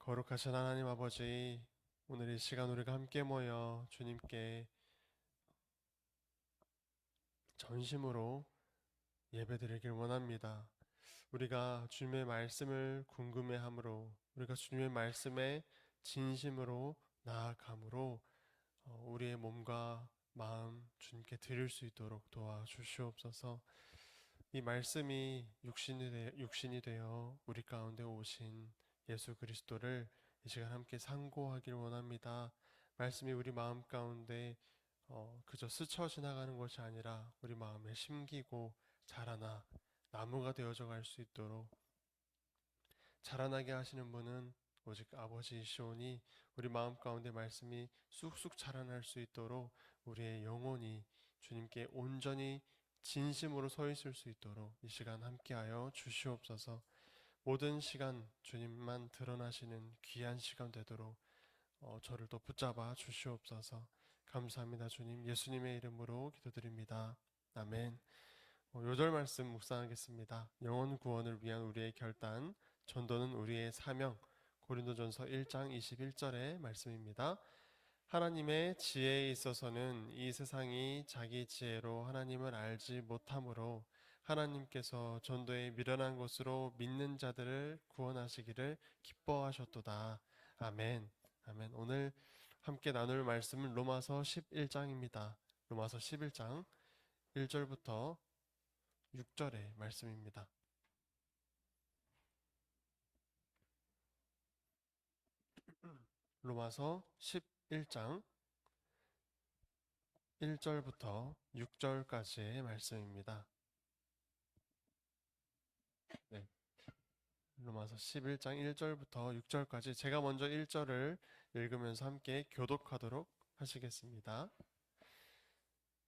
거룩하신 하나님 아버지, 오늘 이 시간 우리가 함께 모여 주님께 전심으로 예배드리길 원합니다. 우리가 주님의 말씀을 궁금해함으로, 우리가 주님의 말씀에 진심으로 나아감으로 우리의 몸과 마음 주님께 드릴 수 있도록 도와주시옵소서. 이 말씀이 육신이 되어 우리 가운데 오신 예수 그리스도를 이 시간 함께 상고하길 원합니다. 말씀이 우리 마음 가운데 그저 스쳐 지나가는 것이 아니라 우리 마음에 심기고 자라나 나무가 되어져 갈 수 있도록, 자라나게 하시는 분은 오직 아버지이시오니 우리 마음 가운데 말씀이 쑥쑥 자라날 수 있도록 우리의 영혼이 주님께 온전히 진심으로 서 있을 수 있도록 이 시간 함께하여 주시옵소서. 모든 시간 주님만 드러나시는 귀한 시간 되도록 저를 또 붙잡아 주시옵소서. 감사합니다. 주님, 예수님의 이름으로 기도드립니다. 아멘. 요절 말씀 묵상하겠습니다. 영혼 구원을 위한 우리의 결단, 전도는 우리의 사명. 고린도전서 1장 21절의 말씀입니다. 하나님의 지혜에 있어서는 이 세상이 자기 지혜로 하나님을 알지 못하므로 하나님께서 전도에 미련한 것으로 믿는 자들을 구원하시기를 기뻐하셨도다. 아멘. 아멘. 오늘 함께 나눌 말씀은 로마서 11장입니다. 로마서 11장 1절부터 6절의 말씀입니다. 로마서 11장 1절부터 6절까지의 말씀입니다. 네. 로마서 11장 1절부터 6절까지 제가 먼저 1절을 읽으면서 함께 교독하도록 하시겠습니다.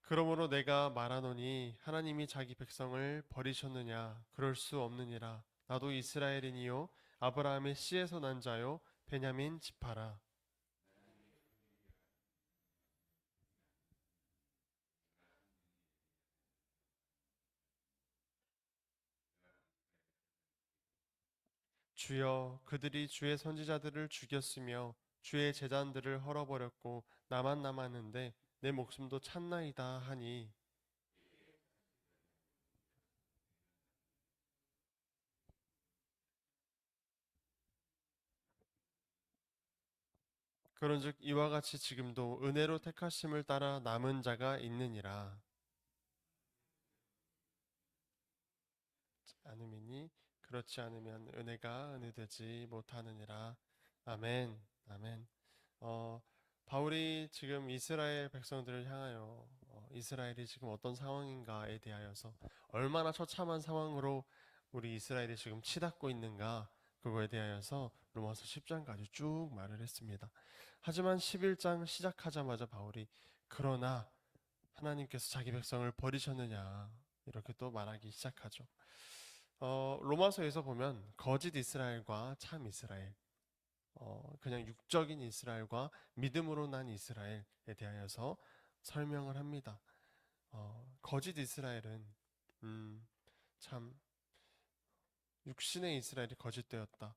그러므로 내가 말하노니 하나님이 자기 백성을 버리셨느냐? 그럴 수 없느니라. 나도 이스라엘이니요 아브라함의 씨에서 난 자요 베냐민 지파라. 주여, 그들이 주의 선지자들을 죽였으며 주의 제단들을 헐어버렸고 나만 남았는데 내 목숨도 찼나이다 하니, 그런즉 이와 같이 지금도 은혜로 택하심을 따라 남은 자가 있느니라. 않음이니 그렇지 않으면 은혜가 은혜되지 못하느니라. 아멘. 아멘. 어, 바울이 지금 이스라엘 백성들을 향하여 이스라엘이 지금 어떤 상황인가에 대하여서, 얼마나 처참한 상황으로 우리 이스라엘이 지금 치닫고 있는가, 그거에 대하여서 로마서 10장까지 쭉 말을 했습니다. 하지만 11장 시작하자마자 바울이 그러나 하나님께서 자기 백성을 버리셨느냐 이렇게 또 말하기 시작하죠. 로마서에서 보면 거짓 이스라엘과 참 이스라엘, 그냥 육적인 이스라엘과 믿음으로 난 이스라엘에 대하여서 설명을 합니다. 거짓 이스라엘은 참 육신의 이스라엘이 거짓되었다.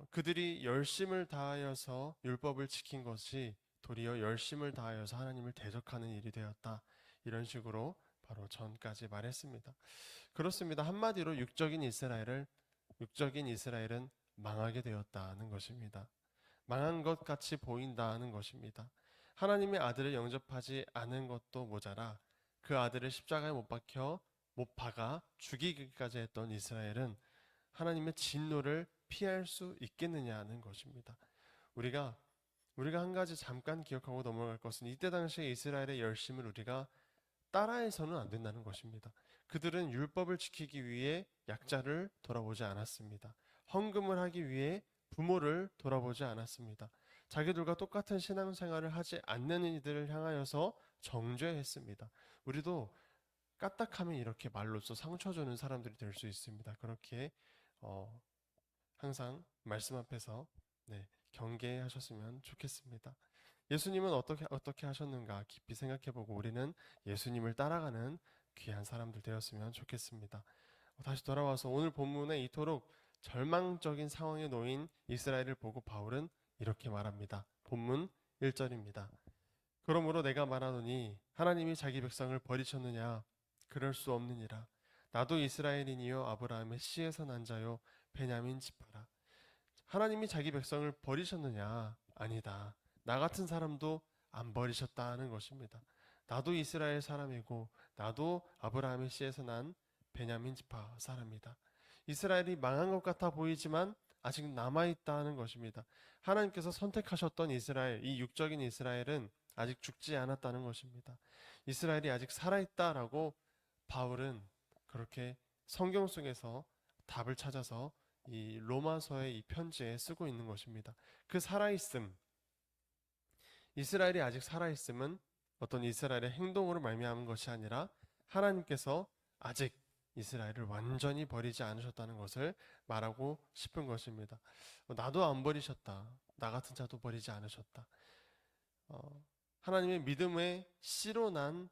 그들이 열심을 다하여서 율법을 지킨 것이 도리어 열심을 다하여서 하나님을 대적하는 일이 되었다. 이런 식으로 바로 전까지 말했습니다. 그렇습니다. 한마디로 육적인 이스라엘은 망하게 되었다는 것입니다. 망한 것 같이 보인다는 것입니다. 하나님의 아들을 영접하지 않은 것도 모자라 그 아들을 십자가에 못 박아 죽이기까지 했던 이스라엘은 하나님의 진노를 피할 수 있겠느냐는 것입니다. 우리가 한 가지 잠깐 기억하고 넘어갈 것은, 이때 당시에 이스라엘의 열심을 우리가 따라해서는 안 된다는 것입니다. 그들은 율법을 지키기 위해 약자를 돌아보지 않았습니다. 헌금을 하기 위해 부모를 돌아보지 않았습니다. 자기들과 똑같은 신앙생활을 하지 않는 이들을 향하여서 정죄했습니다. 우리도 까딱하면 이렇게 말로써 상처 주는 사람들이 될 수 있습니다. 그렇게 어, 항상 말씀 앞에서 경계하셨으면 좋겠습니다. 예수님은 어떻게 하셨는가 깊이 생각해보고 우리는 예수님을 따라가는 귀한 사람들 되었으면 좋겠습니다. 다시 돌아와서 오늘 본문에 이토록 절망적인 상황에 놓인 이스라엘을 보고 바울은 이렇게 말합니다. 본문 1절입니다. 그러므로 내가 말하노니 하나님이 자기 백성을 버리셨느냐? 그럴 수 없느니라. 나도 이스라엘인이요 아브라함의 씨에서 난 자요 베냐민 지파라. 하나님이 자기 백성을 버리셨느냐? 아니다. 나 같은 사람도 안 버리셨다는 것입니다. 나도 이스라엘 사람이고 나도 아브라함의 씨에서 난 베냐민 지파 사람이다. 이스라엘이 망한 것 같아 보이지만 아직 남아있다는 것입니다. 하나님께서 선택하셨던 이스라엘, 이 육적인 이스라엘은 아직 죽지 않았다는 것입니다. 이스라엘이 아직 살아있다라고 바울은 그렇게 성경 속에서 답을 찾아서 이 로마서의 이 편지에 쓰고 있는 것입니다. 그 살아있음, 이스라엘이 아직 살아있음은 어떤 이스라엘의 행동으로 말미암은 것이 아니라 하나님께서 아직 이스라엘을 완전히 버리지 않으셨다는 것을 말하고 싶은 것입니다. 나도 안 버리셨다. 나 같은 자도 버리지 않으셨다. 하나님의 믿음의 씨로 난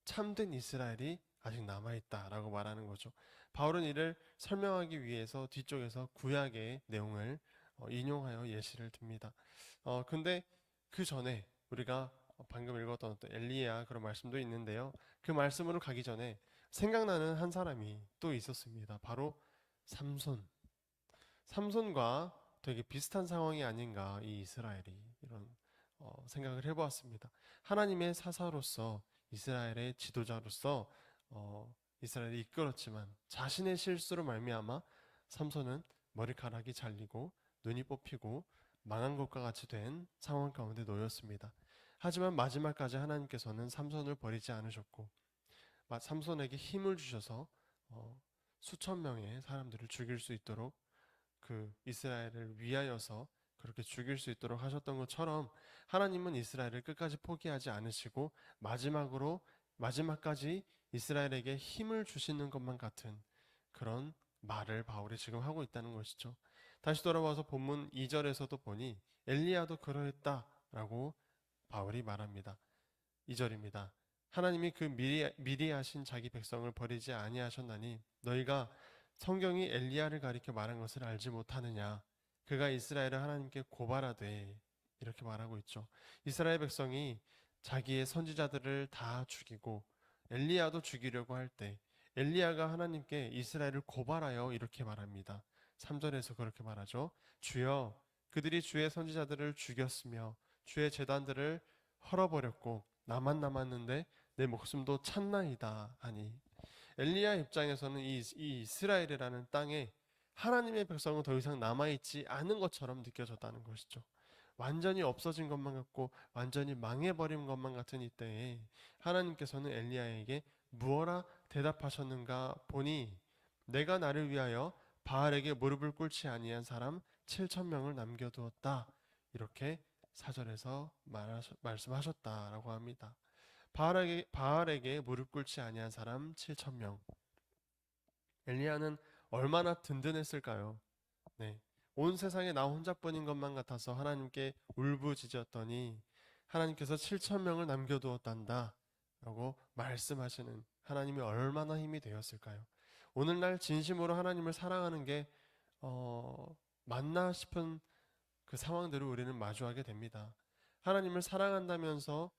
참된 이스라엘이 아직 남아있다라고 말하는 거죠. 바울은 이를 설명하기 위해서 뒤쪽에서 구약의 내용을 인용하여 예시를 듭니다. 근데 그 전에 우리가 방금 읽었던 어떤 엘리야 그런 말씀도 있는데요. 그 말씀으로 가기 전에 생각나는 한 사람이 또 있었습니다. 바로 삼손. 삼손과 되게 비슷한 상황이 아닌가 이 이스라엘이 이런 생각을 해보았습니다. 하나님의 사사로서 이스라엘의 지도자로서 이스라엘이 이끌었지만 자신의 실수로 말미암아 삼손은 머리카락이 잘리고 눈이 뽑히고 망한 것과 같이 된 상황 가운데 놓였습니다. 하지만 마지막까지 하나님께서는 삼손을 버리지 않으셨고 삼손에게 힘을 주셔서 수천 명의 사람들을 죽일 수 있도록 그 이스라엘을 위하여서 그렇게 죽일 수 있도록 하셨던 것처럼 하나님은 이스라엘을 끝까지 포기하지 않으시고 마지막까지 이스라엘에게 힘을 주시는 것만 같은 그런 말을 바울이 지금 하고 있다는 것이죠. 다시 돌아와서 본문 2절에서도 보니 엘리야도 그러했다라고 바울이 말합니다. 2절입니다. 하나님이 그 미리 하신 자기 백성을 버리지 아니하셨나니 너희가 성경이 엘리야를 가리켜 말한 것을 알지 못하느냐. 그가 이스라엘을 하나님께 고발하되 이렇게 말하고 있죠. 이스라엘 백성이 자기의 선지자들을 다 죽이고 엘리야도 죽이려고 할 때 엘리야가 하나님께 이스라엘을 고발하여 이렇게 말합니다. 3절에서 그렇게 말하죠. 주여 그들이 주의 선지자들을 죽였으며 주의 제단들을 헐어버렸고 나만 남았는데 내 목숨도 찼나이다 하니 엘리야 입장에서는 이 이스라엘이라는 땅에 하나님의 백성은 더 이상 남아있지 않은 것처럼 느껴졌다는 것이죠. 완전히 없어진 것만 같고 완전히 망해버린 것만 같은 이때에 하나님께서는 엘리야에게 무엇라 대답하셨는가 보니 내가 나를 위하여 바알에게 무릎을 꿇지 아니한 사람 7천 명을 남겨두었다. 이렇게 4절에서 말씀하셨다라고 합니다. 바알에게 무릎 꿇지 아니한 사람 7천 명. 엘리야는 얼마나 든든했을까요? 네. 온 세상에 나 혼자뿐인 것만 같아서 하나님께 울부짖었더니 하나님께서 7천 명을 남겨두었단다 라고 말씀하시는 하나님이 얼마나 힘이 되었을까요? 오늘날 진심으로 하나님을 사랑하는 게 맞나 싶은 그 상황들을 우리는 마주하게 됩니다. 하나님을 사랑한다면서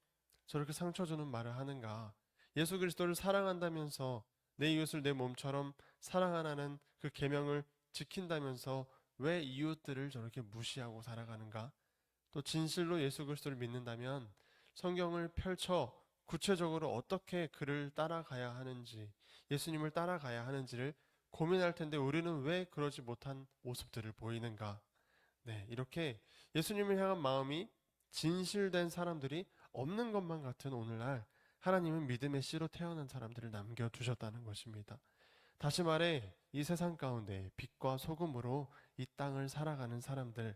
저렇게 상처 주는 말을 하는가? 예수 그리스도를 사랑한다면서 내 이웃을 내 몸처럼 사랑하라는 그 계명을 지킨다면서 왜 이웃들을 저렇게 무시하고 살아가는가? 또 진실로 예수 그리스도를 믿는다면 성경을 펼쳐 구체적으로 어떻게 그를 따라가야 하는지, 예수님을 따라가야 하는지를 고민할 텐데 우리는 왜 그러지 못한 모습들을 보이는가? 네, 이렇게 예수님을 향한 마음이 진실된 사람들이 없는 것만 같은 오늘날 하나님은 믿음의 씨로 태어난 사람들을 남겨두셨다는 것입니다. 다시 말해 이 세상 가운데 빛과 소금으로 이 땅을 살아가는 사람들,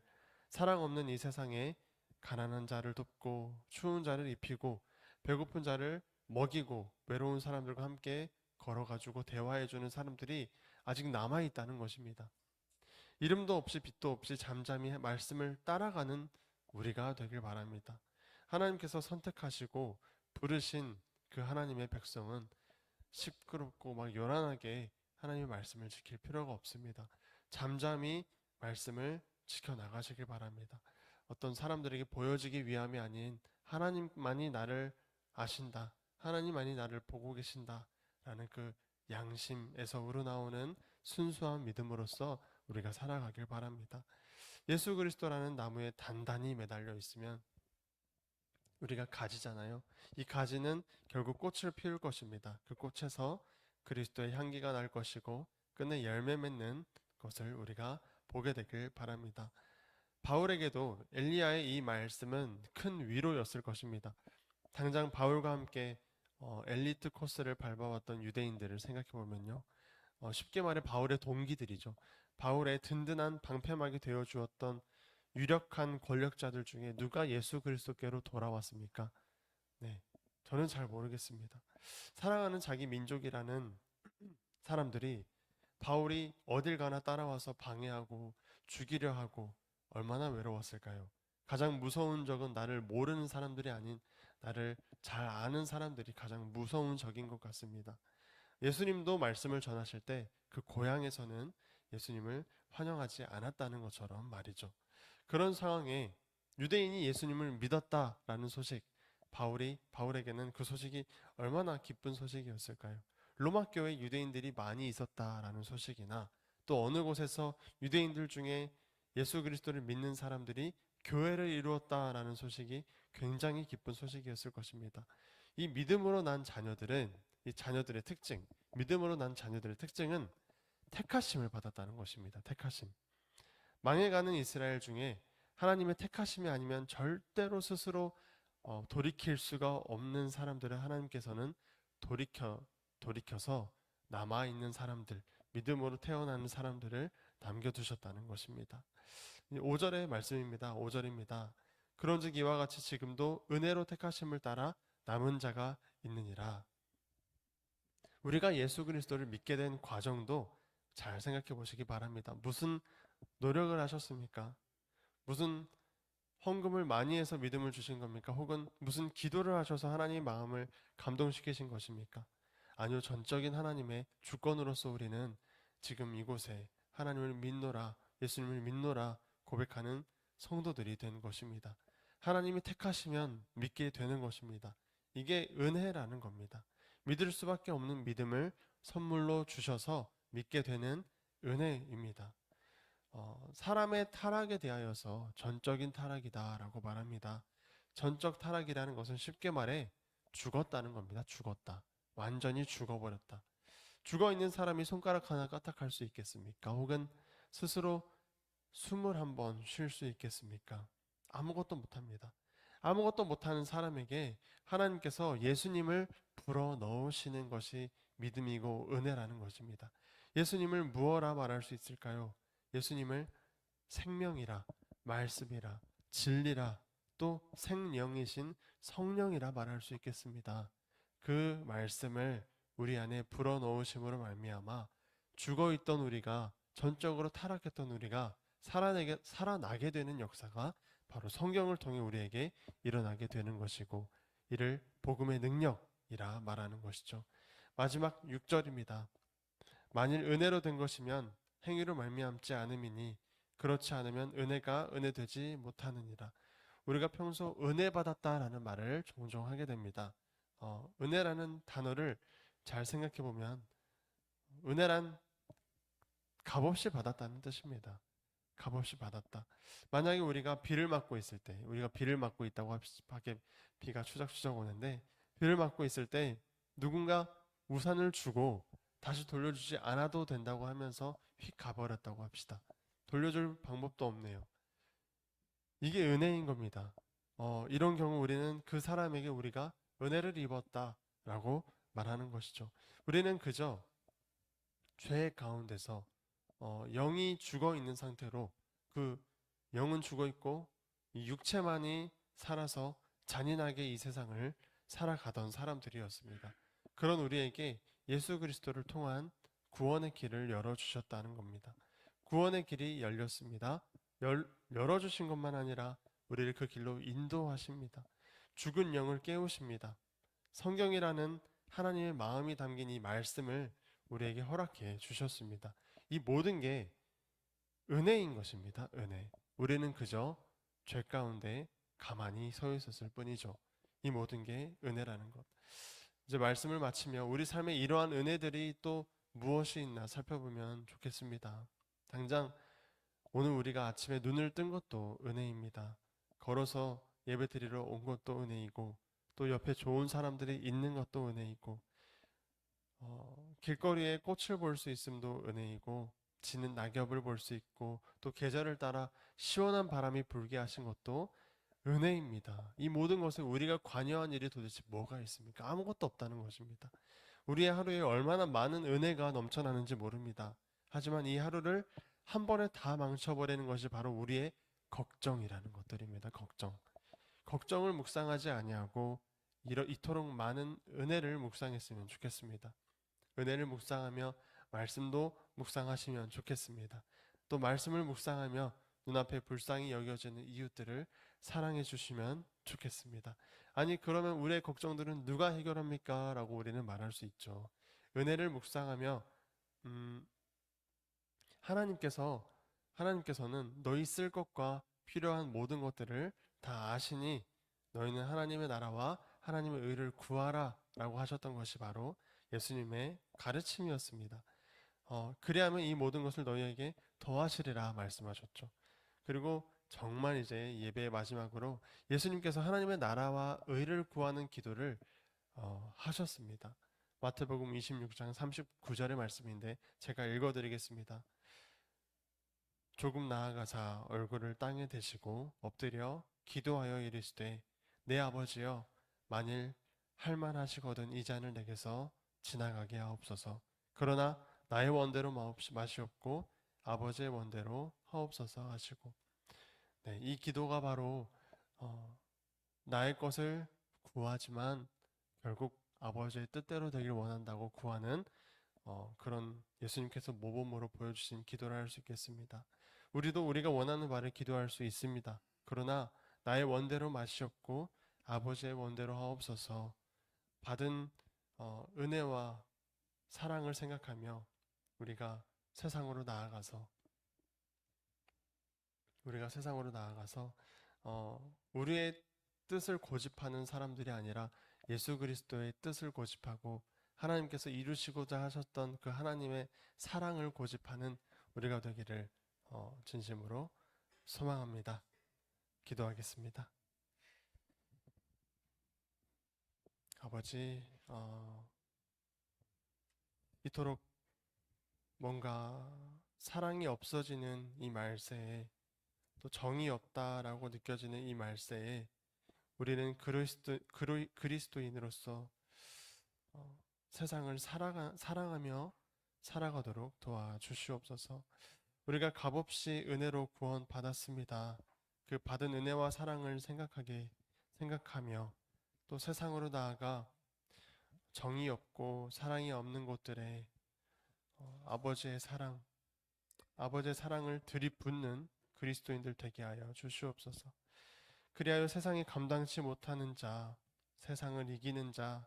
사랑 없는 이 세상에 가난한 자를 돕고 추운 자를 입히고 배고픈 자를 먹이고 외로운 사람들과 함께 걸어가지고 대화해주는 사람들이 아직 남아있다는 것입니다. 이름도 없이 빛도 없이 잠잠히 말씀을 따라가는 우리가 되길 바랍니다. 하나님께서 선택하시고 부르신 그 하나님의 백성은 시끄럽고 막 요란하게 하나님의 말씀을 지킬 필요가 없습니다. 잠잠히 말씀을 지켜나가시길 바랍니다. 어떤 사람들에게 보여지기 위함이 아닌 하나님만이 나를 아신다, 하나님만이 나를 보고 계신다 라는 그 양심에서 우러나오는 순수한 믿음으로써 우리가 살아가길 바랍니다. 예수 그리스도라는 나무에 단단히 매달려 있으면 우리가 가지잖아요. 이 가지는 결국 꽃을 피울 것입니다. 그 꽃에서 그리스도의 향기가 날 것이고 끝내 열매 맺는 것을 우리가 보게 되길 바랍니다. 바울에게도 엘리야의 이 말씀은 큰 위로였을 것입니다. 당장 바울과 함께 엘리트 코스를 밟아왔던 유대인들을 생각해 보면요. 쉽게 말해 바울의 동기들이죠. 바울의 든든한 방패막이 되어 주었던 유력한 권력자들 중에 누가 예수 그리스도께로 돌아왔습니까? 네, 저는 잘 모르겠습니다. 사랑하는 자기 민족이라는 사람들이 바울이 어딜 가나 따라와서 방해하고 죽이려 하고 얼마나 외로웠을까요? 가장 무서운 적은 나를 모르는 사람들이 아닌 나를 잘 아는 사람들이 가장 무서운 적인 것 같습니다. 예수님도 말씀을 전하실 때 그 고향에서는 예수님을 환영하지 않았다는 것처럼 말이죠. 그런 상황에 유대인이 예수님을 믿었다라는 소식, 바울에게는 그 소식이 얼마나 기쁜 소식이었을까요? 로마 교회 유대인들이 많이 있었다라는 소식이나 또 어느 곳에서 유대인들 중에 예수 그리스도를 믿는 사람들이 교회를 이루었다라는 소식이 굉장히 기쁜 소식이었을 것입니다. 이 믿음으로 난 자녀들은 이 자녀들의 특징, 믿음으로 난 자녀들의 특징은 택하심을 받았다는 것입니다. 택하심. 망해가는 이스라엘 중에 하나님의 택하심이 아니면 절대로 스스로 돌이킬 수가 없는 사람들을 하나님께서는 돌이켜서 남아있는 사람들, 믿음으로 태어나는 사람들을 남겨두셨다는 것입니다. 5절의 말씀입니다. 5절입니다. 그런즉 이와 같이 지금도 은혜로 택하심을 따라 남은 자가 있느니라. 우리가 예수 그리스도를 믿게 된 과정도 잘 생각해 보시기 바랍니다. 무슨 노력을 하셨습니까? 무슨 헌금을 많이 해서 믿음을 주신 겁니까? 혹은 무슨 기도를 하셔서 하나님의 마음을 감동시키신 것입니까? 아니요, 전적인 하나님의 주권으로서 우리는 지금 이곳에 하나님을 믿노라, 예수님을 믿노라 고백하는 성도들이 된 것입니다. 하나님이 택하시면 믿게 되는 것입니다. 이게 은혜라는 겁니다. 믿을 수밖에 없는 믿음을 선물로 주셔서 믿게 되는 은혜입니다. 사람의 타락에 대하여서 전적인 타락이다라고 말합니다. 전적 타락이라는 것은 쉽게 말해 죽었다는 겁니다. 죽었다. 완전히 죽어버렸다. 죽어있는 사람이 손가락 하나 까딱할 수 있겠습니까? 혹은 스스로 숨을 한번 쉴 수 있겠습니까? 아무것도 못합니다. 아무것도 못하는 사람에게 하나님께서 예수님을 불어넣으시는 것이 믿음이고 은혜라는 것입니다. 예수님을 무엇라 말할 수 있을까요? 예수님을 생명이라, 말씀이라, 진리라, 또 생령이신 성령이라 말할 수 있겠습니다. 그 말씀을 우리 안에 불어넣으심으로 말미암아 죽어있던 우리가, 전적으로 타락했던 우리가 살아나게 되는 역사가 바로 성경을 통해 우리에게 일어나게 되는 것이고, 이를 복음의 능력이라 말하는 것이죠. 마지막 6절입니다. 만일 은혜로 된 것이면 행위로 말미암지 않음이니 그렇지 않으면 은혜가 은혜되지 못하느니라. 우리가 평소 은혜 받았다라는 말을 종종 하게 됩니다. 은혜라는 단어를 잘 생각해 보면 은혜란 값없이 받았다는 뜻입니다. 값없이 받았다. 만약에 우리가 비를 맞고 있을 때, 우리가 비를 맞고 있다고 밖에 비가 추적추적 오는데, 비를 맞고 있을 때 누군가 우산을 주고 다시 돌려주지 않아도 된다고 하면서 휙 가버렸다고 합시다. 돌려줄 방법도 없네요. 이게 은혜인 겁니다. 이런 경우 우리는 그 사람에게 우리가 은혜를 입었다라고 말하는 것이죠. 우리는 그저 죄 가운데서 영이 죽어 있는 상태로, 그 영은 죽어 있고 이 육체만이 살아서 잔인하게 이 세상을 살아가던 사람들이었습니다. 그런 우리에게 예수 그리스도를 통한 구원의 길을 열어주셨다는 겁니다. 구원의 길이 열렸습니다. 열어주신 것만 아니라 우리를 그 길로 인도하십니다. 죽은 영을 깨우십니다. 성경이라는 하나님의 마음이 담긴 이 말씀을 우리에게 허락해 주셨습니다. 이 모든 게 은혜인 것입니다. 은혜. 우리는 그저 죄 가운데 가만히 서 있었을 뿐이죠. 이 모든 게 은혜라는 것. 이제 말씀을 마치며 우리 삶에 이러한 은혜들이 또 무엇이 있나 살펴보면 좋겠습니다. 당장 오늘 우리가 아침에 눈을 뜬 것도 은혜입니다. 걸어서 예배드리러 온 것도 은혜이고, 또 옆에 좋은 사람들이 있는 것도 은혜이고, 길거리에 꽃을 볼 수 있음도 은혜이고, 지는 낙엽을 볼 수 있고, 또 계절을 따라 시원한 바람이 불게 하신 것도 은혜입니다. 이 모든 것에 우리가 관여한 일이 도대체 뭐가 있습니까? 아무것도 없다는 것입니다. 우리의 하루에 얼마나 많은 은혜가 넘쳐나는지 모릅니다. 하지만 이 하루를 한 번에 다 망쳐버리는 것이 바로 우리의 걱정이라는 것들입니다. 걱정. 걱정을 묵상하지 아니하고 이토록 많은 은혜를 묵상했으면 좋겠습니다. 은혜를 묵상하며 말씀도 묵상하시면 좋겠습니다. 또 말씀을 묵상하며 눈앞에 불쌍히 여겨지는 이웃들을 사랑해 주시면 좋겠습니다. 아니 그러면 우리의 걱정들은 누가 해결합니까? 라고 우리는 말할 수 있죠. 은혜를 묵상하며 하나님께서 하나님께서는 너희 쓸 것과 필요한 모든 것들을 다 아시니 너희는 하나님의 나라와 하나님의 의를 구하라 라고 하셨던 것이 바로 예수님의 가르침이었습니다. 그리하면 이 모든 것을 너희에게 더하시리라 말씀하셨죠. 그리고 정말 이제 예배의 마지막으로 예수님께서 하나님의 나라와 의를 구하는 기도를 하셨습니다. 마태복음 26장 39절의 말씀인데 제가 읽어드리겠습니다. 조금 나아가사 얼굴을 땅에 대시고 엎드려 기도하여 이르시되 내 아버지여 만일 할만하시거든 이 잔을 내게서 지나가게 하옵소서. 그러나 나의 원대로 마시옵고 아버지의 원대로 하옵소서 하시고, 네, 이 기도가 바로 나의 것을 구하지만 결국 아버지의 뜻대로 되길 원한다고 구하는 그런 예수님께서 모범으로 보여주신 기도를 할 수 있겠습니다. 우리도 우리가 원하는 바를 기도할 수 있습니다. 그러나 나의 원대로 마시옵고 아버지의 원대로 하옵소서. 받은 은혜와 사랑을 생각하며 우리가 세상으로 나아가서 우리의 뜻을 고집하는 사람들이 아니라 예수 그리스도의 뜻을 고집하고 하나님께서 이루시고자 하셨던 그 하나님의 사랑을 고집하는 우리가 되기를 진심으로 소망합니다. 기도하겠습니다. 아버지, 이토록 뭔가 사랑이 없어지는 이 말세에, 또 정이 없다라고 느껴지는 이 말세에 우리는 그리스도인으로서 세상을 사랑하며 살아가도록 도와주시옵소서. 우리가 값없이 은혜로 구원 받았습니다. 그 받은 은혜와 사랑을 생각하며 또 세상으로 나아가 정이 없고 사랑이 없는 곳들에 아버지의 사랑을 들이붓는 그리스도인들 되게 하여 주시옵소서. 그리하여 세상이 감당치 못하는 자, 세상을 이기는 자,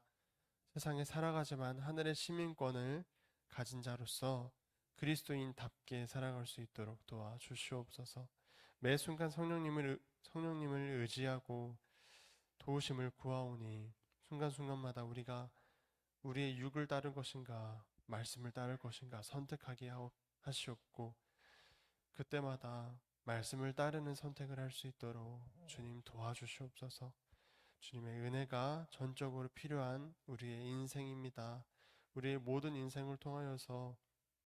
세상에 살아가지만 하늘의 시민권을 가진 자로서 그리스도인답게 살아갈 수 있도록 도와주시옵소서. 매 순간 성령님을 의지하고 도우심을 구하오니 순간순간마다 우리가 우리의 육을 따를 것인가 말씀을 따를 것인가 선택하게 하시옵고, 그때마다 말씀을 따르는 선택을 할 수 있도록 주님 도와주시옵소서. 주님의 은혜가 전적으로 필요한 우리의 인생입니다. 우리의 모든 인생을 통하여서